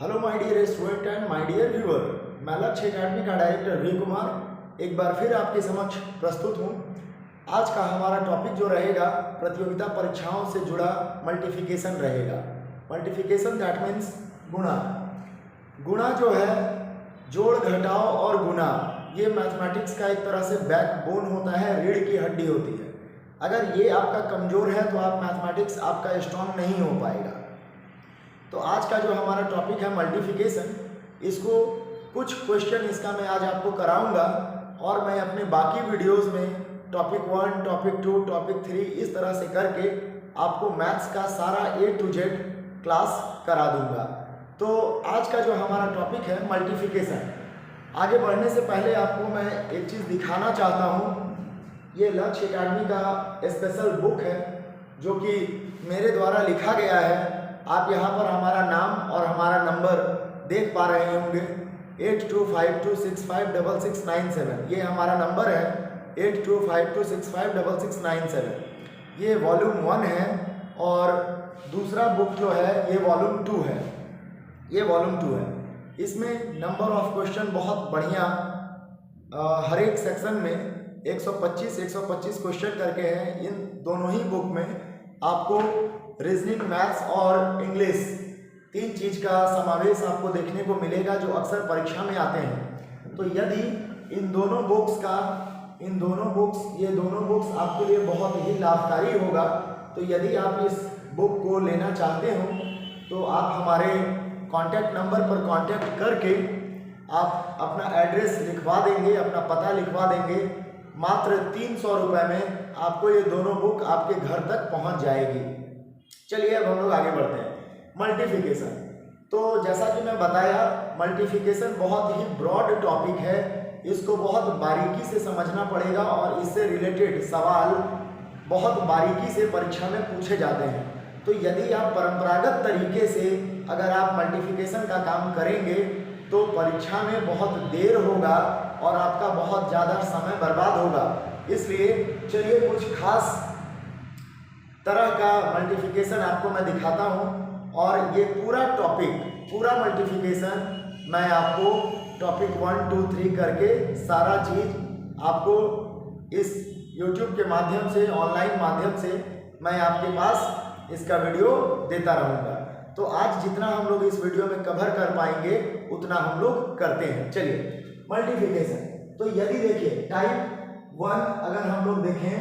Hello my dear student and my dear viewer, मैं Lakshya academy का director Ravi Kumar एक बार फिर आपके समक्ष प्रस्तुत हूँ। आज का हमारा टॉपिक जो रहेगा प्रतियोगिता परीक्षाओं से जुड़ा मल्टीप्लिकेशन रहेगा। मल्टीप्लिकेशन दैट मीन्स गुणा। गुणा जो है जोड़ घटाव और गुणा, ये मैथमेटिक्स का एक तरह से बैकबोन होता है, रीढ़ की हड्डी होती है। अगर ये आपका कमज़ोर है तो आप मैथमेटिक्स आपका स्ट्रॉन्ग नहीं हो पाएगा। तो आज का जो हमारा टॉपिक है मल्टीप्लिकेशन, इसको कुछ क्वेश्चन इसका मैं आज आपको कराऊंगा और मैं अपने बाकी वीडियोस में टॉपिक 1, टॉपिक 2, टॉपिक 3 इस तरह से करके आपको मैथ्स का सारा A to Z क्लास करा दूंगा। तो आज का जो हमारा टॉपिक है मल्टीप्लिकेशन, आगे बढ़ने से पहले आपको मैं एक चीज़ दिखाना चाहता हूँ। ये लक्ष्य एकेडमी का स्पेशल बुक है जो कि मेरे द्वारा लिखा गया है। आप यहाँ पर हमारा नाम और हमारा नंबर देख पा रहे होंगे 8252656697। ये हमारा नंबर है 8252656697। ये वॉल्यूम 1 है और दूसरा बुक जो है ये वॉल्यूम 2 है। ये वॉल्यूम 2 है। इसमें नंबर ऑफ क्वेश्चन बहुत बढ़िया, हर एक सेक्शन में 125 क्वेश्चन करके हैं। इन दोनों ही बुक में आपको रीजनिंग, मैथ्स और इंग्लिश 3 चीज़ का समावेश आपको देखने को मिलेगा जो अक्सर परीक्षा में आते हैं। तो यदि ये दोनों बुक्स आपके लिए बहुत ही लाभकारी होगा, तो यदि आप इस बुक को लेना चाहते हो तो आप हमारे कांटेक्ट नंबर पर कांटेक्ट करके आप अपना एड्रेस लिखवा देंगे, अपना पता लिखवा देंगे। मात्र 300 रुपये में आपको ये दोनों बुक आपके घर तक पहुंच जाएगी। चलिए अब हम लोग आगे बढ़ते हैं। मल्टीप्लिकेशन, तो जैसा कि मैं बताया, मल्टीप्लिकेशन बहुत ही ब्रॉड टॉपिक है। इसको बहुत बारीकी से समझना पड़ेगा और इससे रिलेटेड सवाल बहुत बारीकी से परीक्षा में पूछे जाते हैं। तो यदि आप परंपरागत तरीके से अगर आप मल्टीप्लिकेशन का काम करेंगे तो परीक्षा में बहुत देर होगा और आपका बहुत ज़्यादा समय बर्बाद होगा। इसलिए चलिए कुछ खास तरह का मल्टीप्लिकेशन आपको मैं दिखाता हूं और ये पूरा मल्टीप्लिकेशन मैं आपको टॉपिक 1, 2, 3 करके सारा चीज़ आपको इस YouTube के माध्यम से, ऑनलाइन माध्यम से मैं आपके पास इसका वीडियो देता रहूँगा। तो आज जितना हम लोग इस वीडियो में कवर कर पाएंगे उतना हम लोग करते हैं। चलिए मल्टीप्लिकेशन, तो यदि देखिए टाइप 1 अगर हम लोग देखें,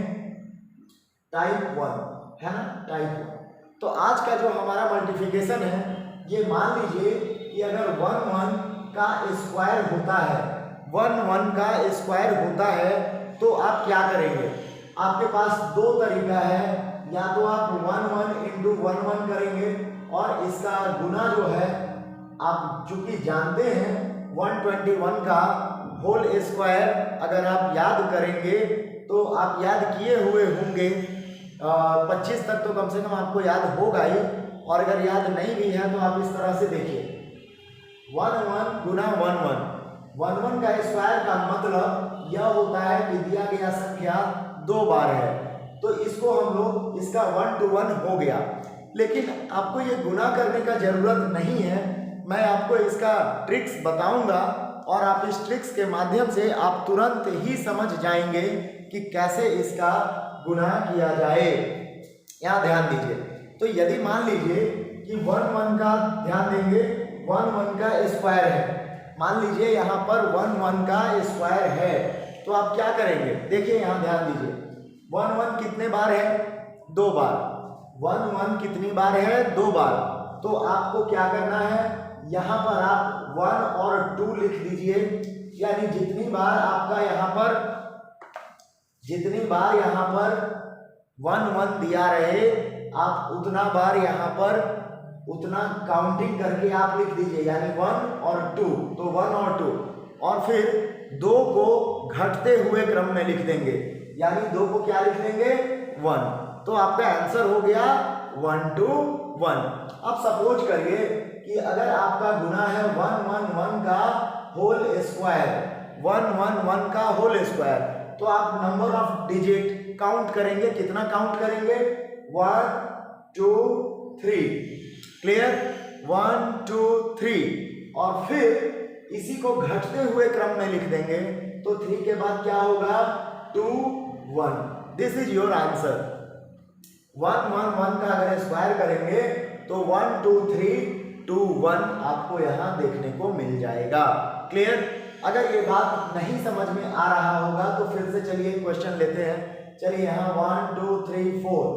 टाइप 1 है ना, टाइप 1। तो आज का जो हमारा मल्टीप्लिकेशन है, ये मान लीजिए कि अगर 1 1 का स्क्वायर होता है, 1 1 का स्क्वायर होता है, तो आप क्या करेंगे? आपके पास 2 तरीका है। या तो आप 1 1 × 1 1 करेंगे और इसका गुना जो है आप चूंकि जानते हैं 121 का होल स्क्वायर अगर आप याद करेंगे तो आप याद किए हुए होंगे 25 तक तो कम से कम आपको याद होगा ही। और अगर याद नहीं भी है तो आप इस तरह से देखिए 1 1 गुना 1 1। 1 1 का स्क्वायर का मतलब यह होता है कि दिया गया संख्या 2 बार है, तो इसको हम लोग, इसका 1 to 1 हो गया। लेकिन आपको ये गुना करने का जरूरत नहीं है, मैं आपको इसका ट्रिक्स बताऊंगा और आप इस ट्रिक्स के माध्यम से आप तुरंत ही समझ जाएंगे कि कैसे इसका गुना किया जाए। यहाँ ध्यान दीजिए। तो यदि मान लीजिए कि 1 1 का ध्यान देंगे, 1 1 का स्क्वायर है, मान लीजिए यहाँ पर 1 1 का स्क्वायर है, तो आप क्या करेंगे? देखिए यहाँ ध्यान दीजिए, 1 1 कितने बार है? 2 बार। 1 1 कितनी बार है? 2 बार। तो आपको क्या करना है, यहाँ पर आप 1 और 2 लिख दीजिए। यानी जितनी बार आपका यहाँ पर 1 1 दिया रहे, आप उतना बार यहाँ पर उतना काउंटिंग करके आप लिख दीजिए। यानी 1 और 2, तो 1 और 2, और फिर 2 को घटते हुए क्रम में लिख देंगे। यानी 2 को क्या लिख देंगे? 1। तो आपका आंसर हो गया 1 to 1। अब सपोज करिए कि अगर आपका गुना है 1 1 1 का होल स्क्वायर, 1 1 1 का होल स्क्वायर, तो आप नंबर ऑफ डिजिट काउंट करेंगे। कितना काउंट करेंगे? 1 2 3। क्लियर? 1 2 3 और फिर इसी को घटते हुए क्रम में लिख देंगे तो 3 के बाद क्या होगा 2 1। This is your answer. 1 1 1 का अगर स्क्वायर करेंगे तो 1 2 3 2 1 आपको यहाँ देखने को मिल जाएगा। क्लियर? अगर ये बात नहीं समझ में आ रहा होगा तो फिर से चलिए क्वेश्चन लेते हैं। चलिए यहाँ 1 2 3 4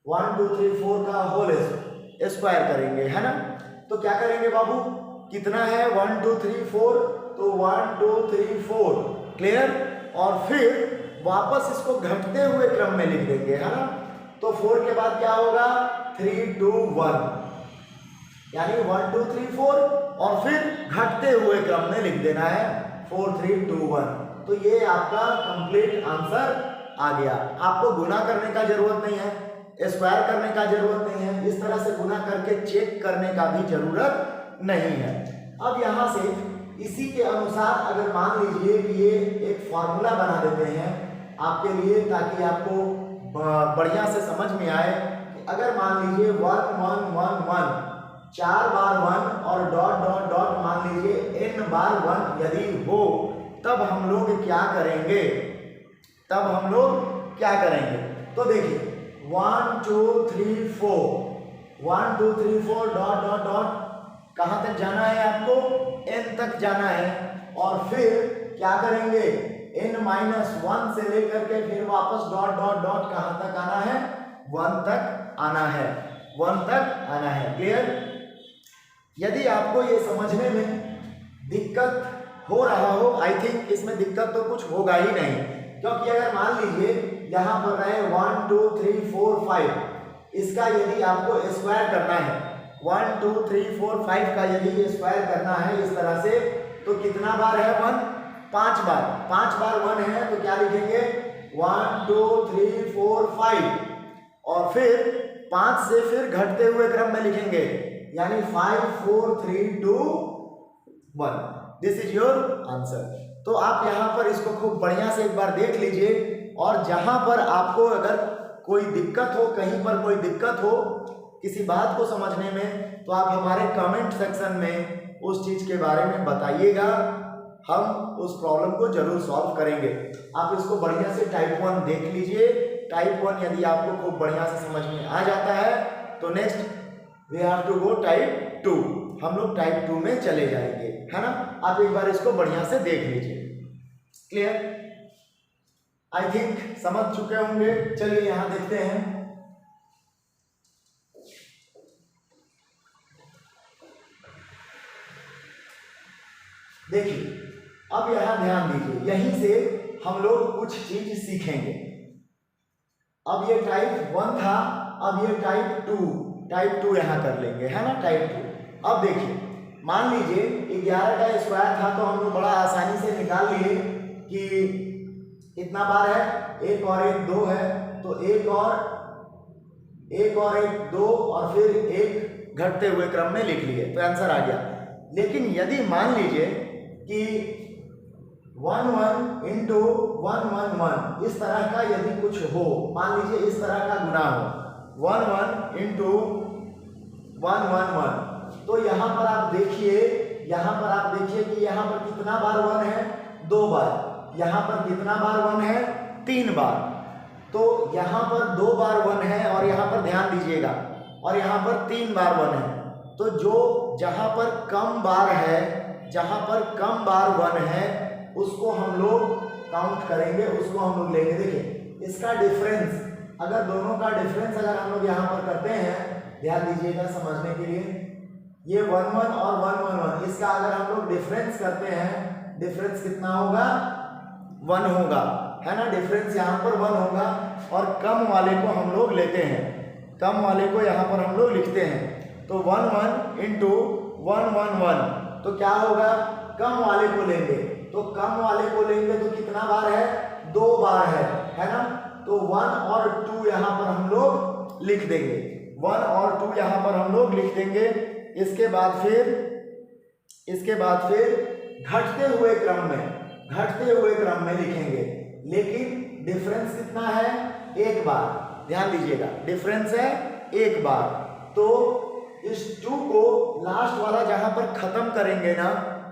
1 2 3 4 का होल स्क्वायर करेंगे, है ना? तो क्या करेंगे बाबू, कितना है 1 2 3 4, तो 1 2 3 4। क्लियर? और फिर वापस इसको घटते हुए क्रम में लिख देंगे, है ना? तो 4 के बाद क्या होगा 3 2 1, यानी 1 2 3 4 और फिर घटते हुए क्रम में लिख देना है 4 3 2 1। तो ये आपका कंप्लीट आंसर आ गया। आपको गुना करने का जरूरत नहीं है, स्क्वायर करने का जरूरत नहीं है, इस तरह से गुना करके चेक करने का भी जरूरत नहीं है। अब यहाँ से इसी के अनुसार अगर मान लीजिए कि ये एक फॉर्मूला बना देते हैं आपके लिए, ताकि आपको बढ़िया से समझ में आए कि अगर मान लीजिए 1 1 1 1 4 बार 1 और डॉट डॉट डॉट मान लीजिए n बार 1 यदि हो, तब हम लोग क्या करेंगे, तो देखिए 1 2 3 4 1 2 3 4 डॉट डॉट डॉट कहाँ तक जाना है आपको, n तक जाना है। और फिर क्या करेंगे n-1 से लेकर के फिर वापस डॉट डॉट डॉट कहाँ तक आना है, 1 तक आना है, 1 तक आना है। क्लियर? यदि आपको ये समझने में दिक्कत हो रहा हो, आई थिंक इसमें दिक्कत तो कुछ होगा ही नहीं, क्योंकि अगर मान लीजिए यहाँ पर रहे 1 2 3 4 5, इसका यदि आपको स्क्वायर करना है 1 2 3 4 5 का यदि स्क्वायर करना है इस तरह से, तो कितना बार है 1, 5 बार, 5 बार 1 है तो क्या लिखेंगे 1 2 3 4 5 और फिर 5 से फिर घटते हुए क्रम में लिखेंगे, यानी 5 4 3 2 1। This is your answer. तो आप यहाँ पर इसको खूब बढ़िया से एक बार देख लीजिए, और जहाँ पर आपको अगर कोई दिक्कत हो, कहीं पर कोई दिक्कत हो किसी बात को समझने में, तो आप हमारे कमेंट सेक्शन में उस चीज़ के बारे में बताइएगा, हम उस प्रॉब्लम को जरूर सॉल्व करेंगे। आप इसको बढ़िया से टाइप 1 देख लीजिए। टाइप 1 यदि आपको खूब बढ़िया से समझ में आ जाता है तो next we have to go type 2, हम लोग टाइप 2 में चले जाएंगे, है ना? आप एक बार इसको बढ़िया से देख लीजिए। क्लियर? आई थिंक समझ चुके होंगे। चलिए यहां देखते हैं। देखिए अब यहां ध्यान दीजिए, यहीं से हम लोग कुछ चीज सीखेंगे। अब ये टाइप 1 था, अब ये टाइप 2 यहां कर लेंगे, है ना? टाइप 2। अब देखिए मान लीजिए 11 का स्क्वायर था तो हम लोग बड़ा आसानी से निकाल लिए कि कितना बार है, 1 और 1 2 है, तो 1 और 1 2 और फिर 1 घटते हुए क्रम में लिख लिए, तो आंसर आ गया। लेकिन यदि मान लीजिए कि 1 1 इंटू 1 1 1 इस तरह का यदि कुछ हो, मान लीजिए इस तरह का गुना हो 1 1 इंटू 1 1 1, तो यहाँ पर आप देखिए कि यहाँ पर कितना बार 1 है, 2 बार। यहाँ पर कितना बार 1 है, 3 बार। तो यहाँ पर 2 बार 1 है और यहाँ पर ध्यान दीजिएगा, और यहाँ पर 3 बार 1 है। तो जहाँ पर कम बार 1 है उसको हम लोग काउंट करेंगे, उसको हम लोग लेंगे। देखिए इसका डिफरेंस, अगर दोनों का डिफरेंस अगर हम लोग यहाँ पर करते हैं, ध्यान दीजिएगा समझने के लिए, ये 1 1 और 1 1 1, इसका अगर हम लोग डिफरेंस करते हैं, डिफरेंस कितना होगा, 1 होगा, है ना? डिफरेंस यहाँ पर 1 होगा, और कम वाले को हम लोग लेते हैं, कम वाले को यहाँ पर हम लोग लिखते हैं। तो 1 1 इंटू 1 1 1, तो क्या होगा, कम वाले को लेंगे, तो कम वाले को लेंगे तो कितना बार है, 2 बार है ना? तो 1 और 2 यहाँ पर हम लोग लिख देंगे, 1 और 2 यहाँ पर हम लोग लिख देंगे। इसके बाद फिर घटते हुए क्रम में लिखेंगे, लेकिन डिफरेंस कितना है, 1 बार। ध्यान दीजिएगा डिफरेंस है 1 बार। तो इस 2 को लास्ट वाला जहां पर खत्म करेंगे ना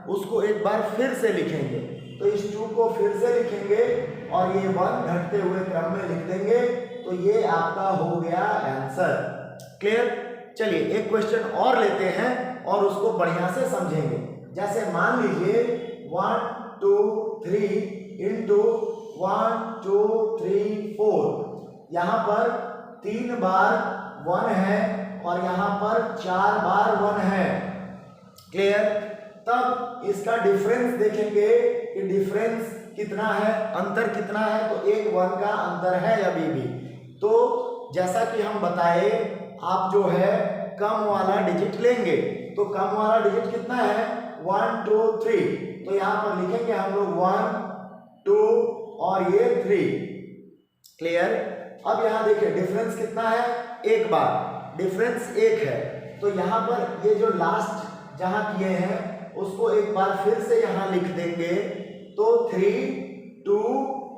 उसको एक बार फिर से लिखेंगे। तो इस 2 को फिर से लिखेंगे और ये 1 घटते हुए क्रम में लिख देंगे। तो ये आपका हो गया आंसर। क्लियर? चलिए एक क्वेश्चन और लेते हैं और उसको बढ़िया से समझेंगे। जैसे मान लीजिए 1 2 3 इंटू 1 2 3 4, यहाँ पर 3 बार 1 है और यहाँ पर 4 बार 1 है। क्लियर? तब इसका डिफरेंस देखेंगे कि डिफरेंस कितना है, अंतर कितना है। तो एक 1 का अंतर है अभी भी। तो जैसा कि हम बताए, आप जो है कम वाला डिजिट लेंगे। तो कम वाला डिजिट कितना है? 1 2 3। तो यहाँ पर लिखेंगे हम लोग 1 2 और ये 3। क्लियर? अब यहाँ देखिए डिफरेंस कितना है? एक बार डिफरेंस 1 है। तो यहाँ पर ये जो लास्ट जहाँ किए हैं उसको एक बार फिर से यहाँ लिख देंगे। तो 3 2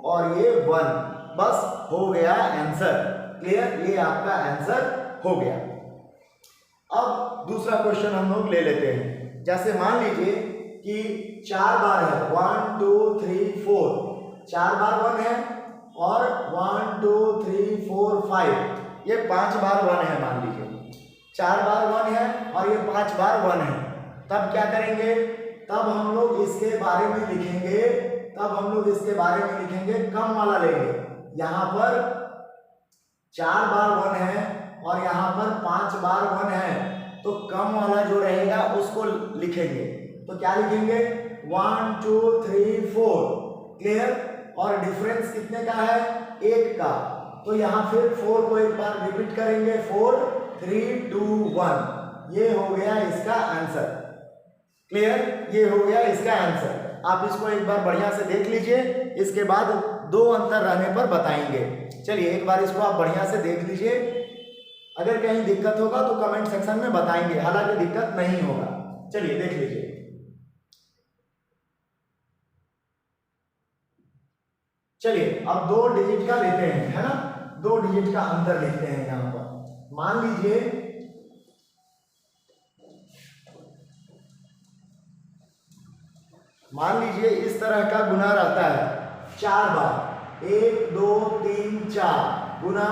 और ये 1, बस हो गया आंसर। क्लियर? ये आपका आंसर हो गया। अब दूसरा क्वेश्चन हम लोग ले लेते हैं। जैसे मान लीजिए कि 4 बार है, 1 2 3 4, 4 बार 1 है और 1 2 3 4 5, ये 5 बार 1 है। मान लीजिए 4 बार 1 है और ये 5 बार 1 है। तब क्या करेंगे? तब हम लोग इसके बारे में लिखेंगे, कम वाला लेंगे। यहाँ पर 4 बार 1 है और यहाँ पर 5 बार 1 है। तो कम वाला जो रहेगा उसको लिखेंगे। तो क्या लिखेंगे? 1 2 3 4। क्लियर? और डिफरेंस कितने का है? 1 का। तो यहाँ फिर 4 को एक बार रिपीट करेंगे, 4 3 2 1। ये हो गया इसका आंसर। क्लियर? ये हो गया इसका आंसर। आप इसको एक बार बढ़िया से देख लीजिए, इसके बाद 2 अंतर रहने पर बताएंगे। चलिए एक बार इसको आप बढ़िया से देख लीजिए। अगर कहीं दिक्कत होगा तो कमेंट सेक्शन में बताएंगे, हालांकि दिक्कत नहीं होगा। चलिए देख लीजिए। चलिए अब 2 डिजिट का लेते हैं, है ना? 2 डिजिट का अंतर लिखते हैं यहाँ पर। मान लीजिए इस तरह का गुना रहता है 4 बार, 1 2 3 4 गुना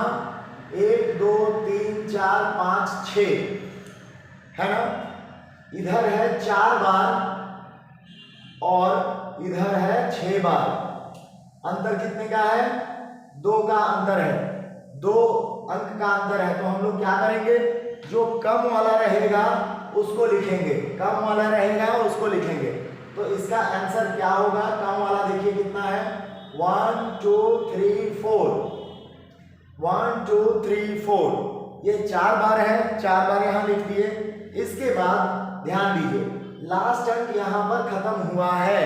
1 2 3 4 5 6, है ना? इधर है 4 बार और इधर है 6 बार। अंतर कितने का है? 2 का अंतर है, 2 अंक का अंतर है। तो हम लोग क्या करेंगे? जो कम वाला रहेगा उसको लिखेंगे, तो इसका आंसर क्या होगा? कम वाला देखिए कितना है? 1 2 3 4, 1 2 3 4। ये 4 बार है, 4 बार यहाँ लिख दिए। इसके बाद ध्यान दीजिए, लास्ट अंक यहाँ पर खत्म हुआ है,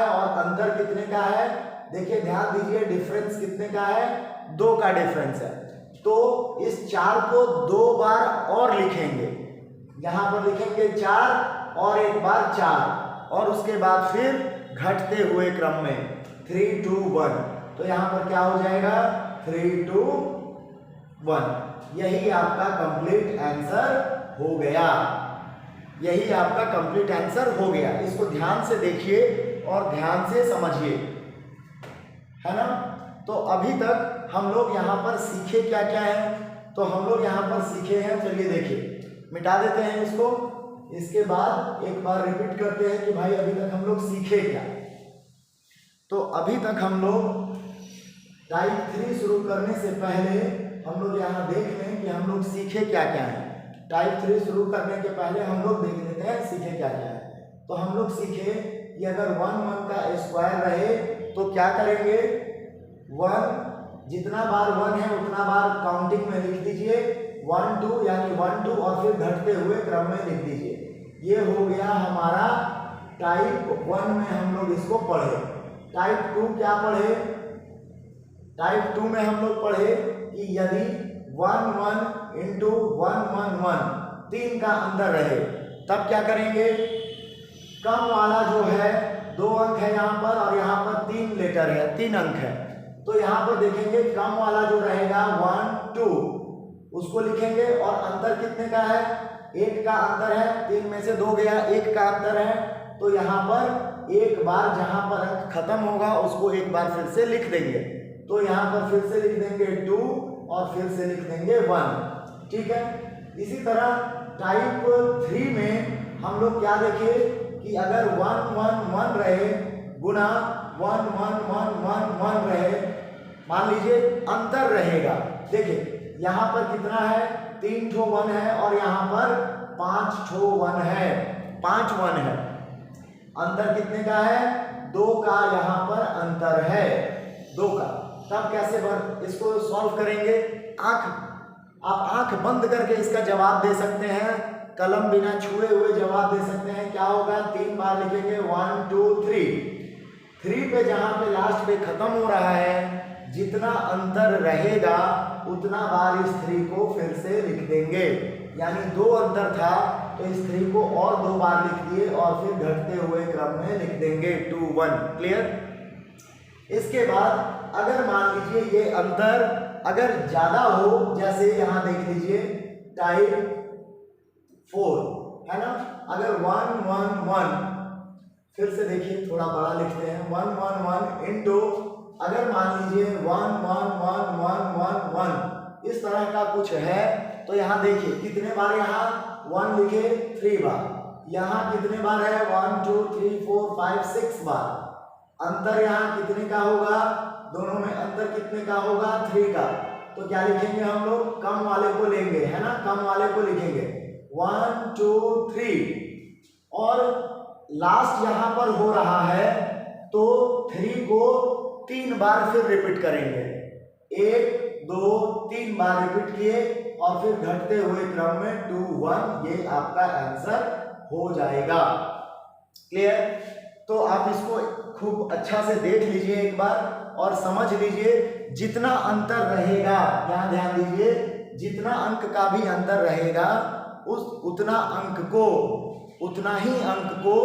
और अंतर कितने का है? देखिए ध्यान दीजिए, डिफरेंस कितने का है? 2 का डिफरेंस है। तो इस 4 को 2 बार और लिखेंगे। यहाँ पर लिखेंगे 4 और एक बार 4, और उसके बाद फिर घटते हुए क्रम में 3 2 1। तो यहाँ पर क्या हो जाएगा? 3 2 1। यही आपका कंप्लीट आंसर हो गया। इसको ध्यान से देखिए और ध्यान से समझिए, है ना? तो अभी तक हम लोग यहाँ पर सीखे क्या क्या है? तो हम लोग यहाँ पर सीखे हैं, चलिए देखिए, मिटा देते हैं इसको। इसके बाद एक बार रिपीट करते हैं कि भाई अभी तक हम लोग सीखे क्या। तो अभी तक हम लोग टाइप 3 शुरू करने से पहले हम लोग यहाँ देख लें कि हम लोग सीखे क्या क्या है। टाइप 3 शुरू करने के पहले हम लोग देख लेते हैं सीखे क्या क्या है। तो हम लोग सीखे कि अगर 1 1 का स्क्वायर रहे तो क्या करेंगे? 1 जितना बार 1 है उतना बार काउंटिंग में लिख दीजिए, 1 2 यानी 1 2 और फिर घटते हुए क्रम में लिख दीजिए। ये हो गया हमारा टाइप 1 में हम लोग इसको पढ़े। टाइप 2 क्या पढ़े? टाइप 2 में हम लोग पढ़े कि यदि 1 1 इंटू 1 1 1 3 का अंतर रहे तब क्या करेंगे? कम वाला जो है 2 अंक है यहाँ पर और यहाँ पर 3 लेटर है, 3 अंक है। तो यहाँ पर देखेंगे कम वाला जो रहेगा 1 2, उसको लिखेंगे और अंतर कितने का है, 1 का अंतर है, 3 में से 2 गया, 1 का अंतर है। तो यहाँ पर एक बार जहाँ पर अंक खत्म होगा उसको एक बार फिर से लिख देंगे। तो यहाँ पर फिर से लिख देंगे 2 और फिर से लिख देंगे 1। ठीक है। इसी तरह टाइप 3 में हम लोग क्या देखे कि अगर 1 1 1 रहे गुना 1 1 1 1 1 रहे, मान लीजिए अंतर रहेगा। देखिए यहाँ पर कितना है, 3 ठो 1 है और यहाँ पर 5 ठो 1 है, 5 1 है। अंतर कितने का है, 2 का यहाँ पर अंतर है, 2 का। तब कैसे इसको सॉल्व करेंगे, आप आंख बंद करके इसका जवाब दे सकते हैं, कलम बिना छुए हुए जवाब दे सकते हैं। क्या होगा, 3 बार लिखेंगे 1 2 3। 3 पे जहाँ पे लास्ट पे खत्म हो रहा है, जितना अंतर रहेगा उतना बार इस 3 को फिर से लिख देंगे। यानी 2 अंतर था तो इस 3 को और 2 बार लिख दिए और फिर घटते हुए क्रम में लिख देंगे 2 1। क्लियर। इसके बाद अगर मान लीजिए ये अंतर अगर ज्यादा हो, जैसे यहाँ देख लीजिए टाइप 4 है ना, अगर 1 1 1, फिर से देखिए थोड़ा बड़ा लिखते हैं, 1 1 1 इंटू, अगर मान लीजिए 1 1 1 1 1 1 इस तरह का कुछ है, तो यहाँ देखिए कितने बार यहाँ 1 लिखे, 3 बार। यहाँ कितने बार है, 1 2 3 4 5 6 बार। अंतर यहाँ कितने का होगा, दोनों में अंतर कितने का होगा, 3 का। तो क्या लिखेंगे हम लोग, कम वाले को लेंगे, है ना, कम वाले को लिखेंगे 1 2 3। और लास्ट यहाँ पर हो रहा है तो 3 को 3 बार फिर रिपीट करेंगे, 1 2 3 बार रिपीट किए और फिर घटते हुए क्रम में 2 1, ये आपका आंसर हो जाएगा। क्लियर। तो आप इसको खूब अच्छा से देख लीजिए एक बार और समझ लीजिए, जितना अंतर रहेगा, यहाँ ध्यान दीजिए, जितना अंक का भी अंतर रहेगा उतना ही अंक को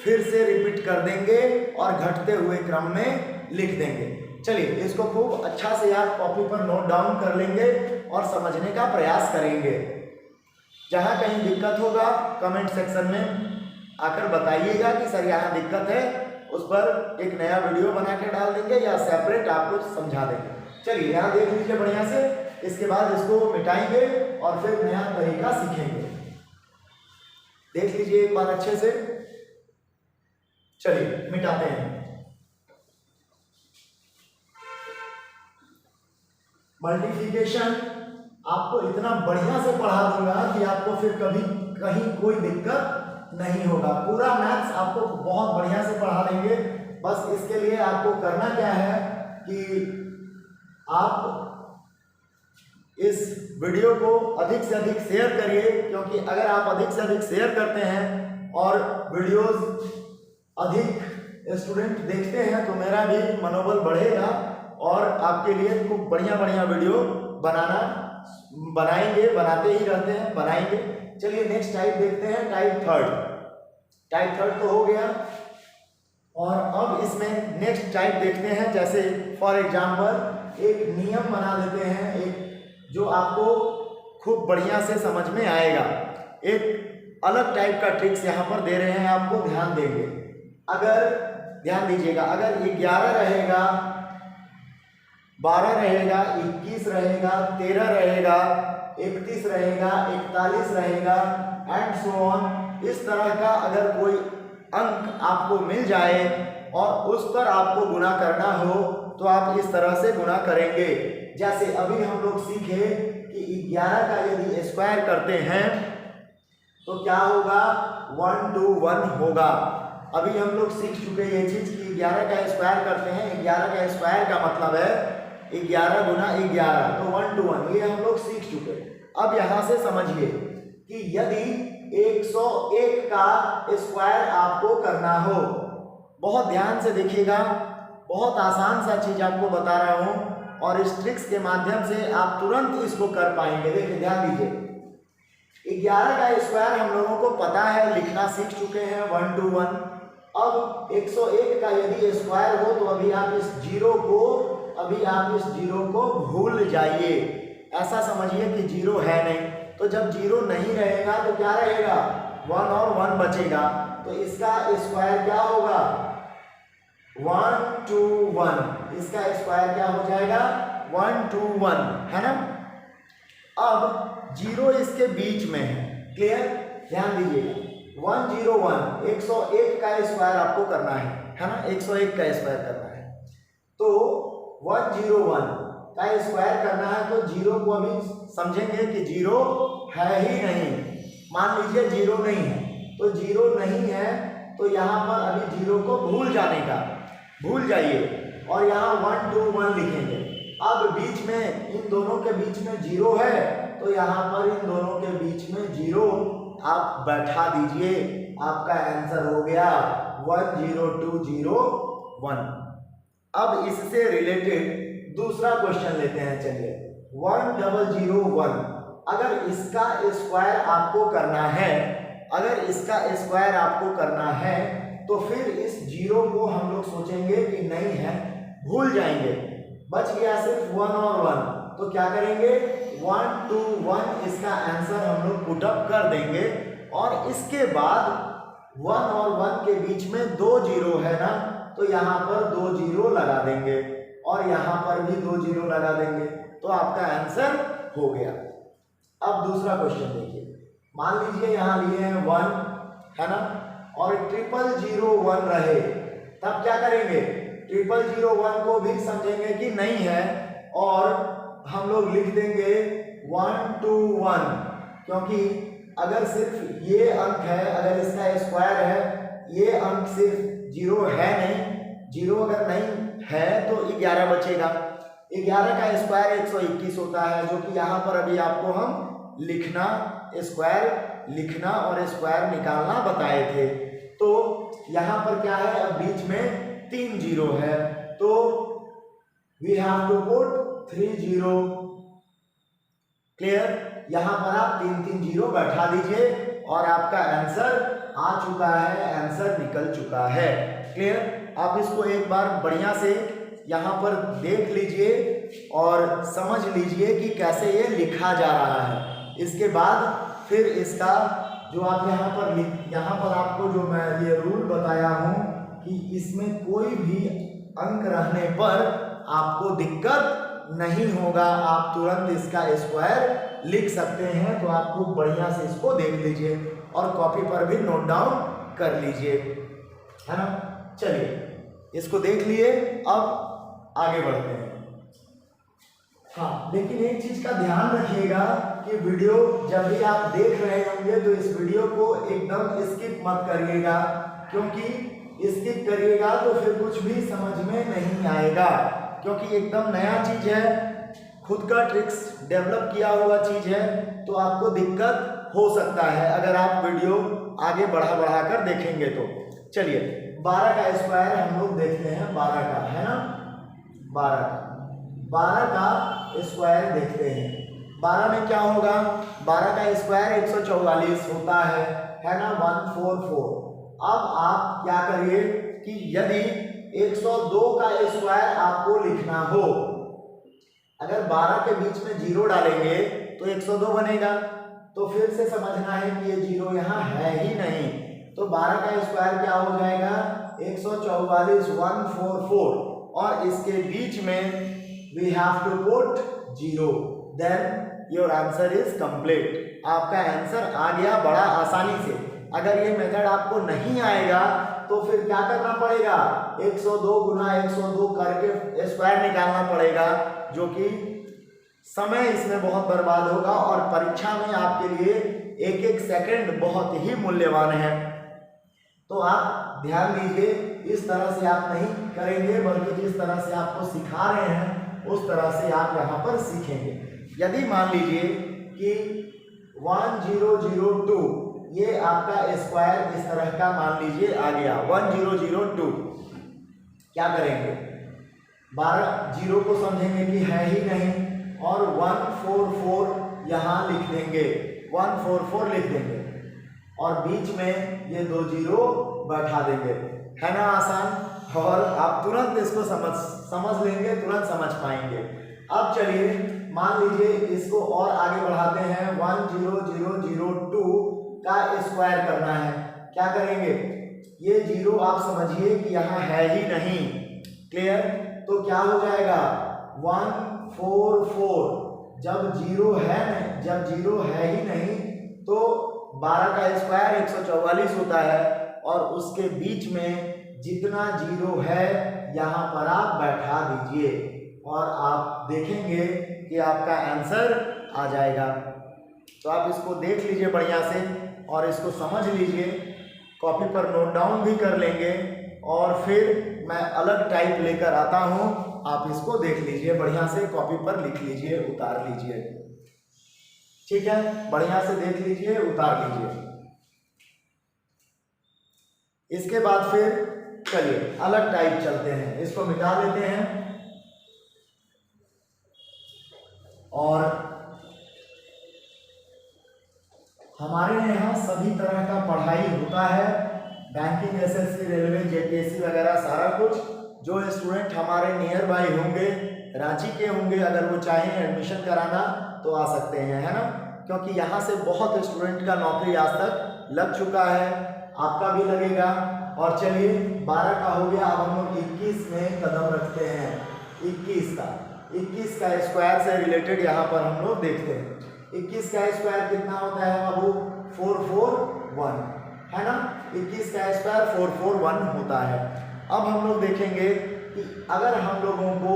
फिर से रिपीट कर देंगे और घटते हुए क्रम में लिख देंगे। चलिए इसको खूब अच्छा से आप कॉपी पर नोट डाउन कर लेंगे और समझने का प्रयास करेंगे। जहाँ कहीं दिक्कत होगा कमेंट सेक्शन में आकर बताइएगा कि सर यहाँ दिक्कत है, उस पर एक नया वीडियो बना के डाल देंगे या सेपरेट आपको समझा देंगे। चलिए यहाँ देख लीजिए बढ़िया से, इसके बाद इसको मिटाएंगे और फिर नया तरीका सीखेंगे। देख लीजिए एक बार अच्छे से। चलिए मिटाते हैं। मल्टीप्लिकेशन आपको इतना बढ़िया से पढ़ा दूंगा कि आपको फिर कभी कहीं कोई दिक्कत नहीं होगा। पूरा मैथ्स आपको बहुत बढ़िया से पढ़ा देंगे। बस इसके लिए आपको करना क्या है कि आप इस वीडियो को अधिक से अधिक शेयर करिए, क्योंकि अगर आप अधिक से अधिक शेयर करते हैं और वीडियोस अधिक स्टूडेंट देखते हैं तो मेरा भी मनोबल बढ़ेगा और आपके लिए खूब बढ़िया बढ़िया वीडियो बनाएंगे, बनाते ही रहते हैं, बनाएंगे। चलिए नेक्स्ट टाइप देखते हैं, टाइप थर्ड तो हो गया। और अब इसमें नेक्स्ट टाइप देखते हैं, जैसे फॉर एग्जांपल एक नियम बना देते हैं, एक जो आपको खूब बढ़िया से समझ में आएगा। एक अलग टाइप का ट्रिक्स यहाँ पर दे रहे हैं, आपको ध्यान देंगे। अगर ध्यान दीजिएगा, अगर 11 रहेगा, 12 रहेगा, 21 रहेगा, 13 रहेगा, 31 रहेगा, 41 रहेगा एंड सो ऑन, इस तरह का अगर कोई अंक आपको मिल जाए और उस पर आपको गुणा करना हो तो आप इस तरह से गुणा करेंगे। जैसे अभी हम लोग सीखे कि 11 का यदि स्क्वायर करते हैं तो क्या होगा, 1 2 1 होगा। अभी हम लोग सीख चुके ये चीज कि 11 का स्क्वायर करते हैं, 11 का स्क्वायर का मतलब है 11 गुना 11, तो 1 2 1, ये हम लोग सीख चुके। अब यहाँ से समझिए कि यदि 101 का स्क्वायर आपको करना हो, बहुत ध्यान से देखिएगा, बहुत आसान सा चीज आपको बता रहा हूँ और इस ट्रिक्स के माध्यम से आप तुरंत इसको कर पाएंगे। देखिए ध्यान दीजिए, 11 का स्क्वायर हम लोगों को पता है, लिखना सीख चुके हैं 1 2 1। अब 101 का यदि स्क्वायर हो तो अभी आप इस जीरो को भूल जाइए, ऐसा समझिए कि 0 है नहीं, तो जब 0 नहीं रहेगा तो क्या रहेगा, 1 और 1 बचेगा, तो इसका स्क्वायर क्या होगा, 1 2 1, इसका स्क्वायर क्या हो जाएगा 1 2 1, है ना। अब 0 इसके बीच में है, क्लियर, ध्यान दीजिएगा 101 101 का स्क्वायर आपको करना है ना, 101 का स्क्वायर करना है, तो 101 का स्क्वायर करना है, तो 0 को अभी समझेंगे कि 0 है ही नहीं, मान लीजिए 0 नहीं है, तो 0 नहीं है तो यहाँ पर अभी 0 को भूल जाने का, भूल जाइए और यहाँ 1 2 1 लिखेंगे। अब बीच में इन दोनों के बीच में 0 है, तो यहाँ पर इन दोनों के बीच में 0 आप बैठा दीजिए, आपका आंसर हो गया 10201। अब इससे रिलेटेड दूसरा क्वेश्चन लेते हैं, चलिए 1001। अगर इसका स्क्वायर आपको करना है, अगर इसका स्क्वायर आपको करना है तो फिर इस 0 को हम लोग सोचेंगे कि नहीं है, भूल जाएंगे, बच गया सिर्फ 1 और 1, तो क्या करेंगे 1 2 1 इसका आंसर हम लोग पुट अप कर देंगे, और इसके बाद 1 और 1 के बीच में 2 0 है ना, तो यहाँ पर 2 0 लगा देंगे और यहाँ पर भी 2 0 लगा देंगे, तो आपका आंसर हो गया। अब दूसरा क्वेश्चन देखिए, मान लीजिए यहाँ लिए हैं 1, है ना, और 0001 रहे, तब क्या करेंगे 0001 को भी समझेंगे कि नहीं है और हम लोग लिख देंगे 1 2 1, क्योंकि अगर सिर्फ ये अंक है, अगर इसका स्क्वायर है, ये अंक सिर्फ 0 है नहीं, 0 अगर नहीं है तो 11 बचेगा, 11 का स्क्वायर 121 होता है, जो कि यहाँ पर अभी आपको हम लिखना, स्क्वायर लिखना और स्क्वायर निकालना बताए थे। तो यहाँ पर क्या है, अब बीच में 3 0 है, तो we have to put 3 0, clear, यहाँ पर आप 3 3 0 बैठा दीजिए और आपका आंसर आ चुका है, आंसर निकल चुका है, क्लियर। आप इसको एक बार बढ़िया से यहाँ पर देख लीजिए और समझ लीजिए कि कैसे ये लिखा जा रहा है। इसके बाद फिर इसका जो आप यहाँ पर आपको जो मैं ये रूल बताया हूँ कि इसमें कोई भी अंक रहने पर आपको दिक्कत नहीं होगा, आप तुरंत इसका स्क्वायर लिख सकते हैं। तो आपको बढ़िया से इसको देख लीजिए और कॉपी पर भी नोट डाउन कर लीजिए, है ना। चलिए इसको देख लिए, अब आगे बढ़ते हैं। हाँ, लेकिन एक चीज का ध्यान रखिएगा कि वीडियो जब भी आप देख रहे होंगे तो इस वीडियो को एकदम स्किप मत करिएगा, क्योंकि स्किप करिएगा तो फिर कुछ भी समझ में नहीं आएगा, क्योंकि एकदम नया चीज है, खुद का ट्रिक्स डेवलप किया हुआ चीज है, तो आपको दिक्कत हो सकता है अगर आप वीडियो आगे बढ़ा कर देखेंगे तो। चलिए 12 का स्क्वायर हम लोग देखते हैं, 12 का, है ना, 12 का स्क्वायर देखते हैं। 12 में क्या होगा, 12 का स्क्वायर 144 होता है ना, 144। अब आप क्या करिए कि यदि 102 का स्क्वायर आपको लिखना हो, अगर 12 के बीच में 0 डालेंगे तो 102 बनेगा, तो फिर से समझना है कि ये 0 यहाँ है ही नहीं, तो 12 का स्क्वायर क्या हो जाएगा 144 144, और इसके बीच में we have to put 0, then your answer is complete। आपका आंसर आ गया बड़ा आसानी से। अगर ये मेथड आपको नहीं आएगा तो फिर क्या करना पड़ेगा, 102 गुना 102 करके स्क्वायर निकालना पड़ेगा, जो कि समय इसमें बहुत बर्बाद होगा और परीक्षा में आपके लिए एक एक सेकंड बहुत ही मूल्यवान है। तो आप ध्यान दीजिए, इस तरह से आप नहीं करेंगे, बल्कि जिस तरह से आपको सिखा रहे हैं उस तरह से आप यहाँ पर सीखेंगे। यदि मान लीजिए कि 1002 ये आपका स्क्वायर इस तरह का मान लीजिए आ गया 1002, क्या करेंगे, 12 0 को समझेंगे कि है ही नहीं और 144 यहाँ लिख देंगे, 144 लिख देंगे और बीच में ये 2 0 बैठा देंगे, है ना आसान, और आप तुरंत इसको समझ लेंगे, तुरंत समझ पाएंगे। अब चलिए मान लीजिए इसको और आगे बढ़ाते हैं, 10002 का स्क्वायर करना है। क्या करेंगे, ये जीरो आप समझिए कि यहाँ है ही नहीं, क्लियर। तो क्या हो जाएगा 144, जब जीरो है ही नहीं तो 12 का स्क्वायर 144 होता है, और उसके बीच में जितना जीरो है यहाँ पर आप बैठा दीजिए और आप देखेंगे कि आपका आंसर आ जाएगा। तो आप इसको देख लीजिए बढ़िया से और इसको समझ लीजिए, कॉपी पर नोट डाउन भी कर लेंगे और फिर मैं अलग टाइप लेकर आता हूँ, आप इसको देख लीजिए बढ़िया से, कॉपी पर लिख लीजिए, उतार लीजिए, ठीक है, बढ़िया से देख लीजिए, उतार लीजिए। इसके बाद फिर चलिए अलग टाइप चलते हैं, इसको मिटा देते हैं और हमारे यहाँ सभी तरह का पढ़ाई होता है, बैंकिंग, एसएससी, रेलवे, जेपीएससी वगैरह सारा कुछ। जो स्टूडेंट हमारे नियर बाय होंगे, रांची के होंगे, अगर वो चाहें एडमिशन कराना तो आ सकते हैं, है ना, क्योंकि यहाँ से बहुत स्टूडेंट का नौकरी आज तक लग चुका है, आपका भी लगेगा। और चलिए 12 का हो गया, अब हम लोग 21 में कदम रखते हैं। 21 का स्क्वायर से रिलेटेड यहाँ पर हम लोग देखते हैं। 21 का स्क्वायर कितना होता है बाबू, 441, है ना, 21 का स्क्वायर 441 होता है। अब हम लोग देखेंगे कि अगर हम लोगों को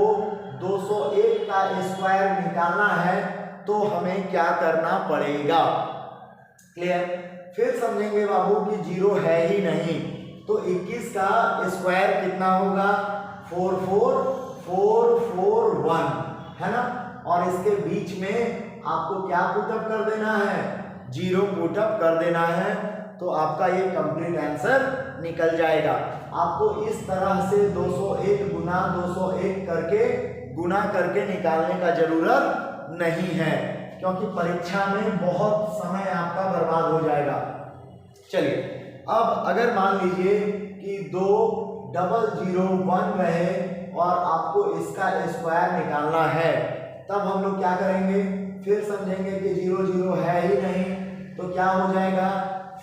201 का स्क्वायर निकालना है तो हमें क्या करना पड़ेगा, क्लियर। फिर समझेंगे बाबू कि जीरो है ही नहीं, तो 21 का स्क्वायर कितना होगा, 44441, है ना, और इसके बीच में आपको क्या पुटअप कर देना है, जीरो पुटअप कर देना है, तो आपका ये कंप्लीट आंसर निकल जाएगा। आपको इस तरह से 201 गुना 201 गुना करके निकालने का जरूरत नहीं है, क्योंकि परीक्षा में बहुत समय आपका बर्बाद हो जाएगा। चलिए अब अगर मान लीजिए कि 2001 रहे और आपको इसका स्क्वायर निकालना है, तब हम लोग क्या करेंगे, फिर समझेंगे कि जीरो जीरो है ही नहीं, तो क्या हो जाएगा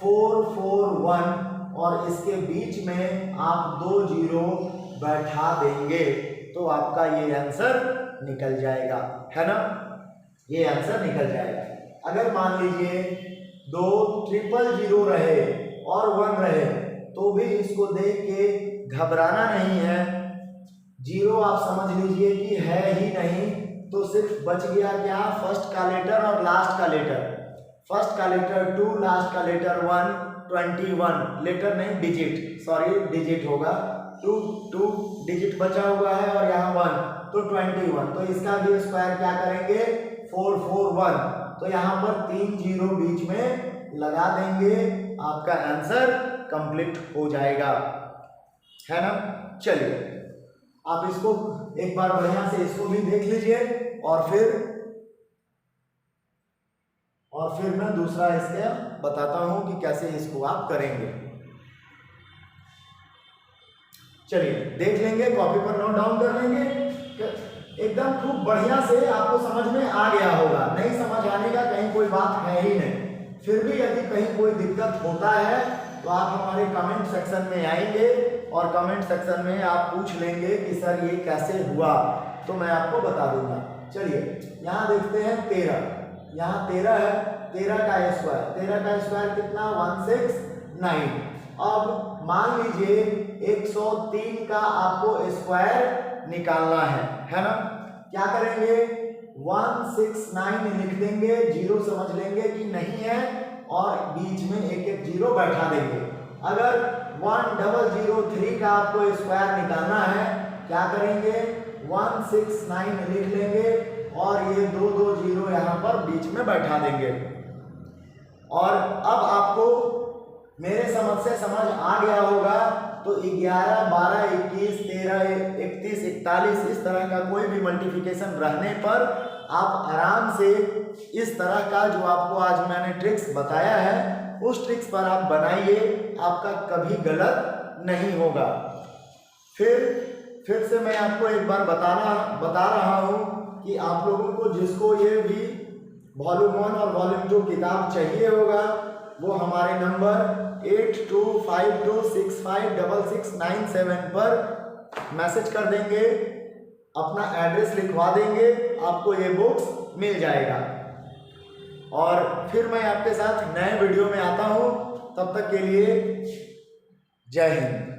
441 और इसके बीच में आप 2 जीरो बैठा देंगे, तो आपका ये आंसर निकल जाएगा, है ना, ये आंसर निकल जाएगा। अगर मान लीजिए 2000 रहे और 1 रहे, तो भी इसको देख के घबराना नहीं है, जीरो आप समझ लीजिए कि है ही नहीं, तो सिर्फ बच गया क्या, फर्स्ट का लेटर और लास्ट का लेटर, फर्स्ट का लेटर 2, लास्ट का लेटर 1, 21, लेटर नहीं डिजिट, सॉरी डिजिट होगा, 2 डिजिट बचा हुआ है और यहाँ 1, तो 21, तो इसका भी स्क्वायर क्या करेंगे 441, तो यहाँ पर 3 जीरो बीच में लगा देंगे, आपका आंसर कंप्लीट हो जाएगा, है ना। चलिए आप इसको एक बार बढ़िया से इसको भी देख लीजिए और फिर मैं दूसरा इसका बताता हूं कि कैसे इसको आप करेंगे। चलिए देख लेंगे, कॉपी पर नोट डाउन कर लेंगे, एकदम खूब बढ़िया से आपको समझ में आ गया होगा, नहीं समझ आने का कहीं कोई बात है ही नहीं। फिर भी यदि कहीं कोई दिक्कत होता है तो आप हमारे कमेंट सेक्शन में आएंगे और कमेंट सेक्शन में आप पूछ लेंगे कि सर ये कैसे हुआ, तो मैं आपको बता दूंगा। चलिए यहाँ देखते हैं 13, यहाँ 13 है, 13 का स्क्वायर कितना 169। अब मान लीजिए 103 का आपको स्क्वायर निकालना है ना, क्या करेंगे 169 लिख देंगे, जीरो समझ लेंगे कि नहीं है और बीच में एक जीरो बैठा देंगे। अगर 1003 का आपको स्क्वायर निकालना है, क्या करेंगे 169 लिख लेंगे और ये 2 जीरो यहाँ पर बीच में बैठा देंगे। और अब आपको मेरे समझ से समझ आ गया होगा, तो 11, 12, 21, 13, 31, 41 इस तरह का कोई भी मल्टीप्लिकेशन रहने पर आप आराम से इस तरह का जो आपको आज मैंने ट्रिक्स बताया है उस ट्रिक्स पर आप बनाइए, आपका कभी गलत नहीं होगा। फिर से मैं आपको एक बार बता रहा हूँ कि आप लोगों को जिसको ये भी वॉल्यूम 1 और वॉल्यूम 2 किताब चाहिए होगा वो हमारे नंबर 8252656697 पर मैसेज कर देंगे, अपना एड्रेस लिखवा देंगे, आपको ये बुक्स मिल जाएगा। और फिर मैं आपके साथ नए वीडियो में आता हूँ, तब तक के लिए जय हिंद।